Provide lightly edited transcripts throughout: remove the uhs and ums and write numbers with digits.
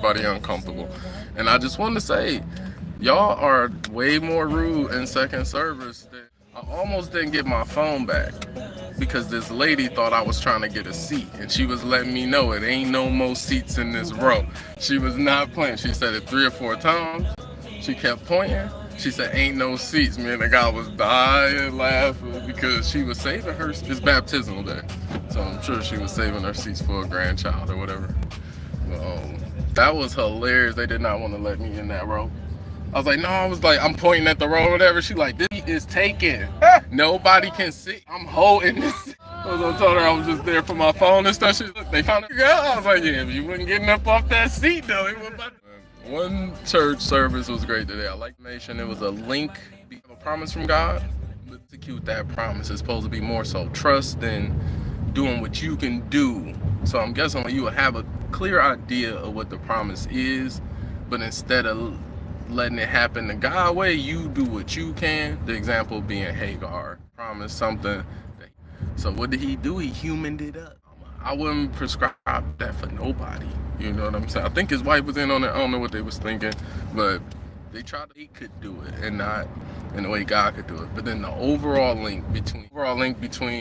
everybody uncomfortable. And I just want to say, y'all are way more rude in second service. I almost didn't get my phone back because this lady thought I was trying to get a seat, and she was letting me know it ain't no more seats in this row. She was not playing. She said it 3 or 4 times. She kept pointing. She said, ain't no seats. Me and the guy was dying laughing because she was saving her. It's baptismal day. So I'm sure she was saving her seats for a grandchild or whatever. That was hilarious. They did not want to let me in that row. I was like, no, I'm pointing at the row or whatever. She like, this is taken. Nobody can see. I'm holding this. I told her I was just there for my phone and stuff. They found it. I was like, yeah, if you wasn't getting up off that seat though. One church service was great today. I like the nation. It was a link, a promise from God. Execute that promise. It's supposed to be more so trust than doing what you can do. So I'm guessing you will have a clear idea of what the promise is, but instead of letting it happen the God way, you do what you can. The example being Hagar promised something. So what did he do? He humaned it up. I wouldn't prescribe that for nobody. You know what I'm saying? I think his wife was in on it. I don't know what they was thinking, but they tried. He could do it, and not in the way God could do it. But then the overall link between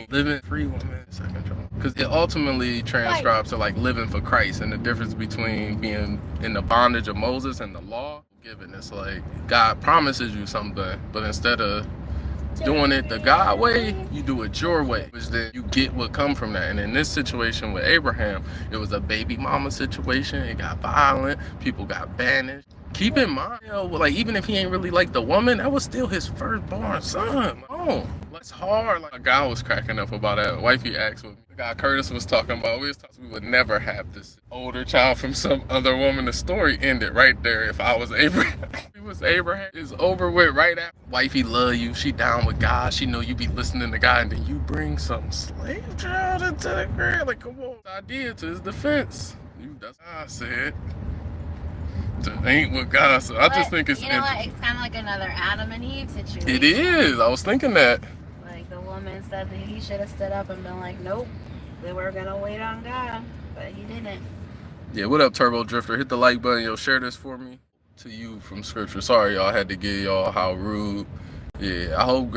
living free woman, second child, because it ultimately transcribes to like living for Christ, and the difference between being in the bondage of Moses and the law given. It's like God promises you something, but instead of doing it the God way, you do it your way, which then you get what come from that. And in this situation with Abraham, it was a baby mama situation. It got violent. People got banished. Keep in mind, like even if he ain't really like the woman, that was still his firstborn son. Oh, it's hard. Like a guy was cracking up about that. Wifey asked with me. The guy Curtis was talking about. We would never have this older child from some other woman. The story ended right there. If I was Abraham, he was Abraham. It's over with right after. Wifey love you. She down with God. She know you be listening to God, and then you bring some slave child into the crib. Like, come on. The idea to his defense. That's how I said. Ain't what God said. I just think it's you know what? It's kind of like another Adam and Eve situation. It is. I was thinking that. Like the woman said that he should have stood up and been like, nope, they were gonna wait on God, but he didn't. Yeah, what up, Turbo Drifter? Hit the like button. Yo, share this for me. To you from Scripture. Sorry, y'all had to give y'all how rude. Yeah, I hope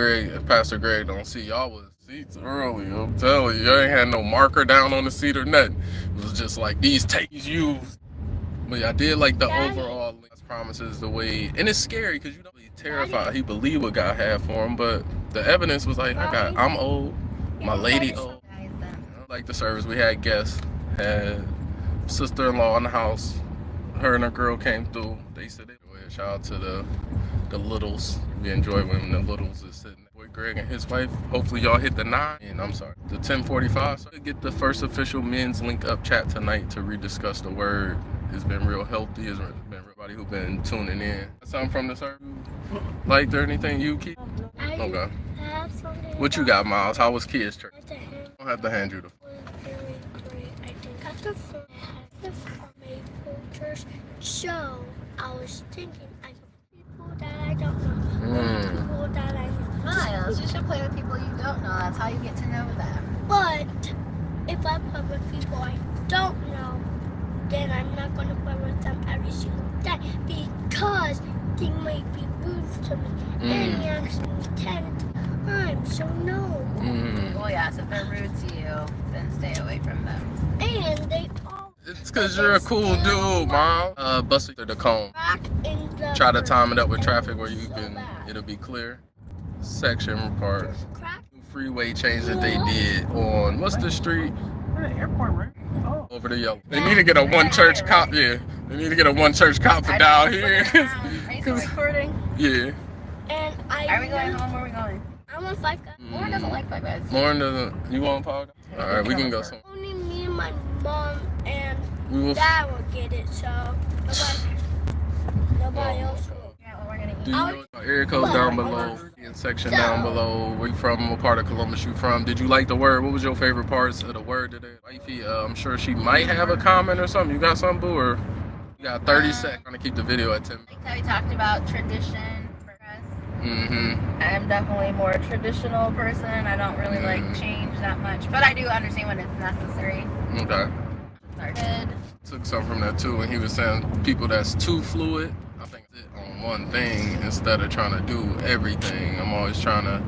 Pastor Greg don't see y'all was seats early. I'm telling you, y'all ain't had no marker down on the seat or nothing. It was just like these takes used. But yeah, I did like the overall promises, the way, and it's scary because you know he's terrified. He believed what God had for him, but the evidence was like, I'm old, my lady old. Like the service, we had guests, had sister-in-law in the house. Her and her girl came through. They said they enjoyed. Shout out to the littles. We enjoy when the littles is sitting. Boy Greg and his wife. Hopefully y'all hit the 9. And I'm sorry, the 10:45. So get the first official men's link up chat tonight to rediscuss the word. It's been real healthy. It's been everybody who's been tuning in. Something from the service? Liked or anything you keep? Okay. What you got, Miles? How was kids' church? I don't have to hand you the. Very great. I think I prefer Maple Church. So I was thinking I could people that I don't know. People that I know. Miles, you should play with people you don't know. That's how you get to know them. But if I play with people I don't know, then I'm not going to play with them every single day because they might be rude to me. And he asked me 10 times, so no. Well, yes, if they're rude to you, then stay away from them. And they all. It's because you're a cool dude, Mom. Bust through the cone. Try to time it up with traffic where you can, it'll be clear. Section part. Freeway change that they did on, what's the street? Airport, right? Oh. Over the yellow. They need to get a one church cop. Yeah, they need to get a one church cop for down here. Are you still recording? Yeah. And Are we going home? Where are we going? I want 5 guys. Lauren doesn't like 5 guys. Lauren doesn't. You want Paul? All right, we can go somewhere. Only me and my mom and We will. Dad will get it, so nobody else will. Yeah, well, we're gonna eat. Do you know area codes down below? In section down below. Where you from? What part of Columbus you from? Did you like the word? What was your favorite parts of the word today? Wifey, I'm sure she might have a comment or something. You got something, boo? Or you got 30 seconds. Trying to keep the video at 10. I liked how we talked about tradition for us. I'm definitely more a traditional person. I don't really like change that much, but I do understand when it's necessary. Okay. started. Took something from that too when he was saying people that's too fluid, I think sit on one thing instead of trying to do everything. I'm always trying to.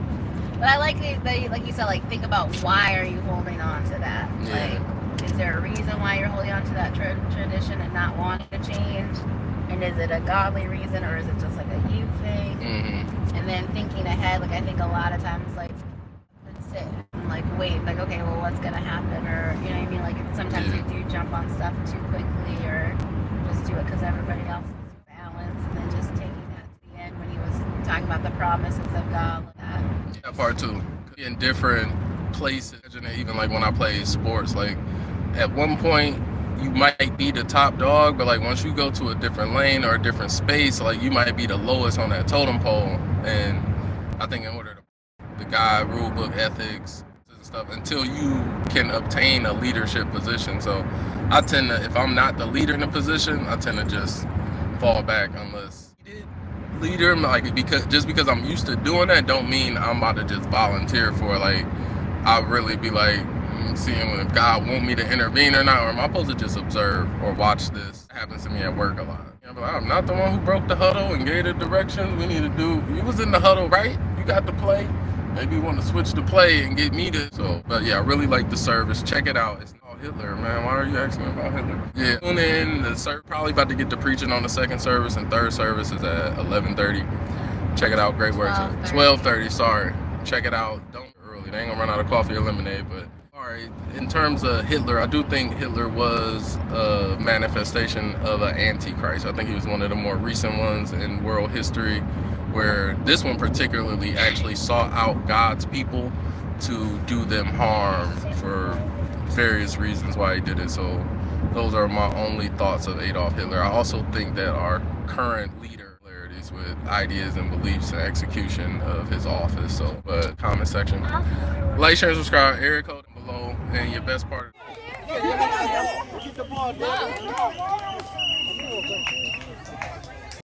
But I like that, like you said, like think about why are you holding on to that? Yeah. Like, is there a reason why you're holding on to that tradition and not wanting to change? And is it a godly reason or is it just like a you thing? Mm-hmm. And then thinking ahead, like I think a lot of times, like sit and like wait, like okay, well, what's gonna happen? Or you know what I mean? Like sometimes we do jump on stuff too quickly, or just do it because everybody else is balanced, and then just taking that to the end when he was talking about the promises of God. Like that. That part too. In different places, even like when I play sports, like at one point you might be the top dog, but like once you go to a different lane or a different space, like you might be the lowest on that totem pole. And I think in order to the guide, rule book, ethics, and stuff, until you can obtain a leadership position. So I tend to, if I'm not the leader in the position, I tend to just fall back unless leader, like because I'm used to doing that, don't mean I'm about to just volunteer for it. Like I really be like seeing if God want me to intervene or not, or am I supposed to just observe or watch this? It happens to me at work a lot. You know, I'm not the one who broke the huddle and gave the directions we need to do. You was in the huddle, right? You got the play. Maybe you want to switch the play and get me to. So, but yeah, I really like the service. Check it out. It's called Hitler, man. Why are you asking me about Hitler? Yeah, tune in. The service probably about to get to preaching on the second service, and third service is at 11:30. Check it out. Great work. 12:30. Sorry. Check it out. Don't early. They ain't gonna run out of coffee or lemonade, but. Alright, in terms of Hitler, I do think Hitler was a manifestation of an antichrist. I think he was one of the more recent ones in world history, where this one particularly actually sought out God's people to do them harm for various reasons why he did it. So those are my only thoughts of Adolf Hitler. I also think that our current leader with ideas and beliefs and execution of his office. So, but comment section, like, share, and subscribe. Area code below, and your best part.